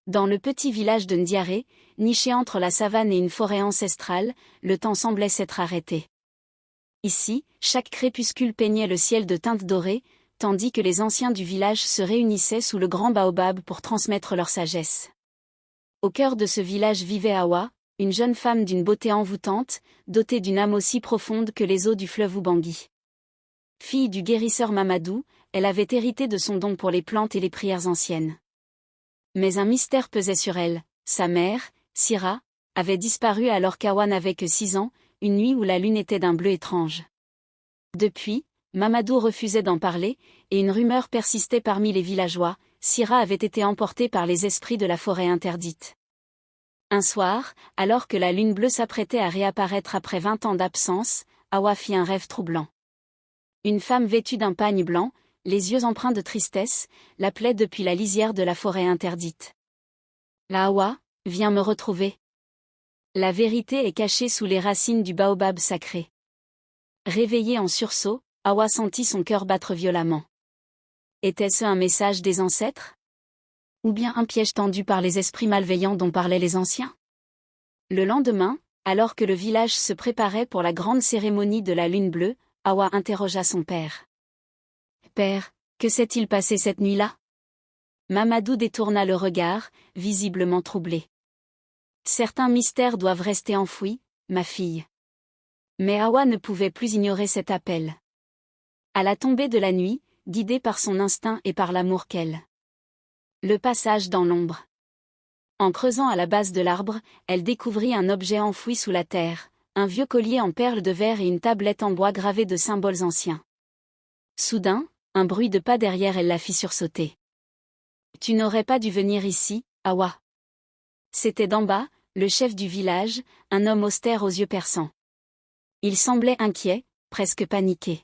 Dans le petit village de Ndiaré, niché entre la savane et une forêt ancestrale, le temps semblait s'être arrêté. Ici, chaque crépuscule peignait le ciel de teintes dorées, tandis que les anciens du village se réunissaient sous le grand baobab pour transmettre leur sagesse. Au cœur de ce village vivait Awa, une jeune femme d'une beauté envoûtante, dotée d'une âme aussi profonde que les eaux du fleuve Ubangi. Fille du guérisseur Mamadou, elle avait hérité de son don pour les plantes et les prières anciennes. Mais un mystère pesait sur elle. Sa mère, Sira, avait disparu alors qu'Awa n'avait que 6 ans, une nuit où la lune était d'un bleu étrange. Depuis, Mamadou refusait d'en parler, et une rumeur persistait parmi les villageois: Sira avait été emportée par les esprits de la forêt interdite. Un soir, alors que la lune bleue s'apprêtait à réapparaître après 20 ans d'absence, Awa fit un rêve troublant. Une femme vêtue d'un pagne blanc, les yeux empreints de tristesse, l'appelait depuis la lisière de la forêt interdite. Awa, viens me retrouver. La vérité est cachée sous les racines du baobab sacré. Réveillée en sursaut, Awa sentit son cœur battre violemment. Était-ce un message des ancêtres? Ou bien un piège tendu par les esprits malveillants dont parlaient les anciens? Le lendemain, alors que le village se préparait pour la grande cérémonie de la lune bleue, Awa interrogea son père. « Père, que s'est-il passé cette nuit-là » Mamadou détourna le regard, visiblement troublé. « Certains mystères doivent rester enfouis, ma fille. » Mais Awa ne pouvait plus ignorer cet appel. À la tombée de la nuit, guidée par son instinct et par l'amour qu'elle. Le passage dans l'ombre. En creusant à la base de l'arbre, elle découvrit un objet enfoui sous la terre, un vieux collier en perles de verre et une tablette en bois gravée de symboles anciens. Soudain, un bruit de pas derrière elle la fit sursauter. « Tu n'aurais pas dû venir ici, Awa. » C'était Damba, le chef du village, un homme austère aux yeux perçants. Il semblait inquiet, presque paniqué.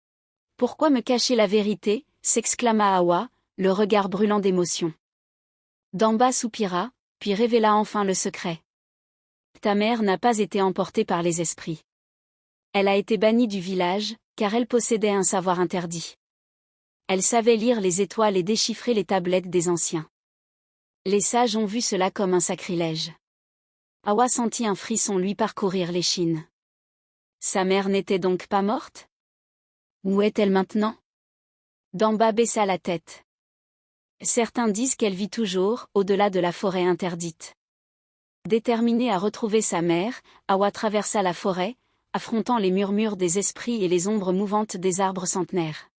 « Pourquoi me cacher la vérité » s'exclama Awa, le regard brûlant d'émotion. Damba soupira, puis révéla enfin le secret. « Ta mère n'a pas été emportée par les esprits. Elle a été bannie du village, car elle possédait un savoir interdit. Elle savait lire les étoiles et déchiffrer les tablettes des anciens. Les sages ont vu cela comme un sacrilège. » Awa sentit un frisson lui parcourir l'échine. Sa mère n'était donc pas morte? Où est-elle maintenant? Damba baissa la tête. Certains disent qu'elle vit toujours, au-delà de la forêt interdite. Déterminée à retrouver sa mère, Awa traversa la forêt, affrontant les murmures des esprits et les ombres mouvantes des arbres centenaires.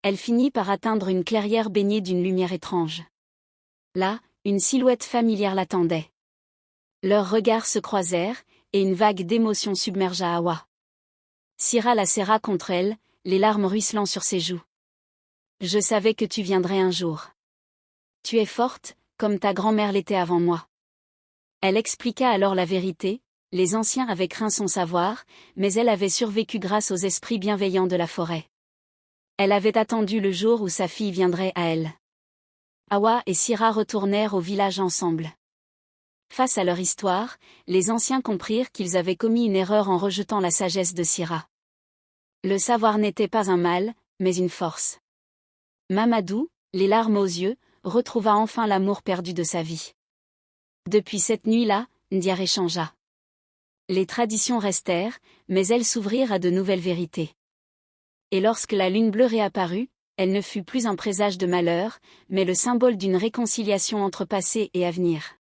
Elle finit par atteindre une clairière baignée d'une lumière étrange. Là, une silhouette familière l'attendait. Leurs regards se croisèrent, et une vague d'émotion submergea Awa. Sira la serra contre elle, les larmes ruisselant sur ses joues. « Je savais que tu viendrais un jour. Tu es forte, comme ta grand-mère l'était avant moi. » Elle expliqua alors la vérité: les anciens avaient craint son savoir, mais elle avait survécu grâce aux esprits bienveillants de la forêt. Elle avait attendu le jour où sa fille viendrait à elle. Awa et Sira retournèrent au village ensemble. Face à leur histoire, les anciens comprirent qu'ils avaient commis une erreur en rejetant la sagesse de Sira. Le savoir n'était pas un mal, mais une force. Mamadou, les larmes aux yeux, retrouva enfin l'amour perdu de sa vie. Depuis cette nuit-là, Ndiaré changea. Les traditions restèrent, mais elles s'ouvrirent à de nouvelles vérités. Et lorsque la lune bleue réapparut, elle ne fut plus un présage de malheur, mais le symbole d'une réconciliation entre passé et avenir.